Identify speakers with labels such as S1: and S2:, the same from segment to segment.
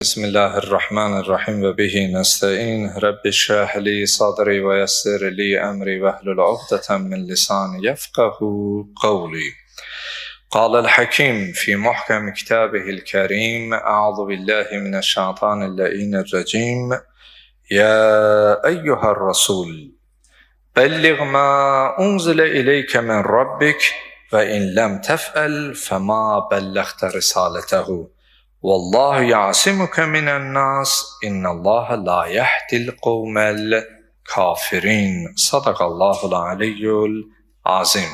S1: Bismillahirrahmanirrahim ve bihi nesta'in. Rabbi şrah li sadri ve yessir li emri ve hlul uqdeten min lisani yefqahu qavli. Qala al-Hakim fi muhkem kitabihil kerim. A'udhu billahi mineşşeytanirracim. Ya eyyuhar rasul, belligh ma unzile ileyke min rabbik ve in lem tef'el fema bellagte risaletehu. Vallahu ya'simuke minen nas. İnnallaha la yahdil kavmel kafirin. Sadakallahul aliyyul azim.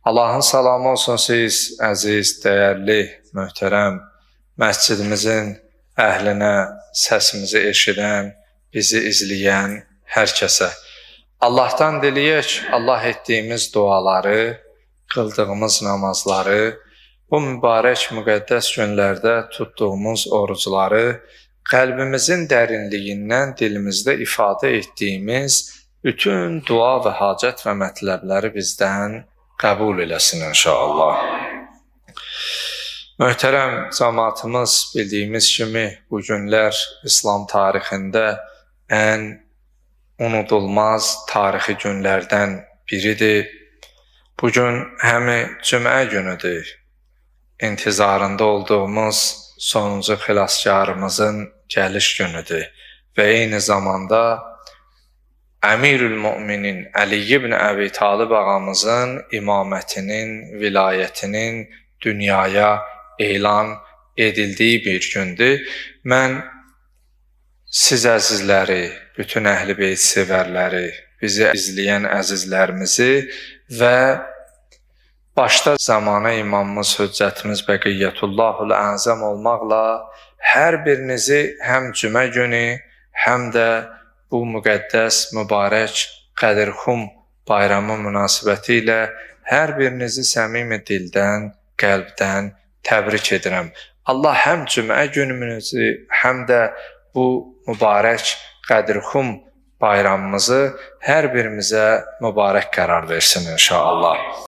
S1: Allahın salamı olsun siz əziz, dəyərli, möhtərəm məscidimizin əhlinə, səsimizi eşidən, bizi izləyən hər kəsə. Allahdan diləyək, Allah etdiyimiz duaları, qıldığımız namazları, bu mübarək müqəddəs günlərdə tutduğumuz orucları, qəlbimizin dərinliyindən dilimizdə ifadə etdiyimiz bütün dua və hacət və mətləbləri bizdən qəbul eləsin inşallah. Möhtərəm cəmaatımız, bildiyimiz kimi bu günlər İslam tarixində ən unudulmaz tarixi günlərdən biridir. Bugün həmi cümə günüdür. İntizarında olduğumuz sonuncu xilaskarımızın gəliş günüdür və eyni zamanda Əmirül Müminin Əli ibn Əbi Talib ağamızın imamətinin, vilayətinin dünyaya elan edildiyi bir gündür. Mən siz əzizləri, bütün Əhl-i Beyt sevərləri, bizi izləyən əzizlərimizi və başda zamana imamımız, hüccətimiz Bəqiyyətullahul Əzəm olmaqla hər birinizi həm cümə günü, həm də bu müqəddəs, mübarək Qədirxum bayramı münasibəti ilə hər birinizi səmimi dildən, qəlbdən təbrik edirəm. Allah həm cümə günümüzü, həm də bu mübarək Qədirxum bayramımızı hər birimizə mübarək qərar versin inşallah.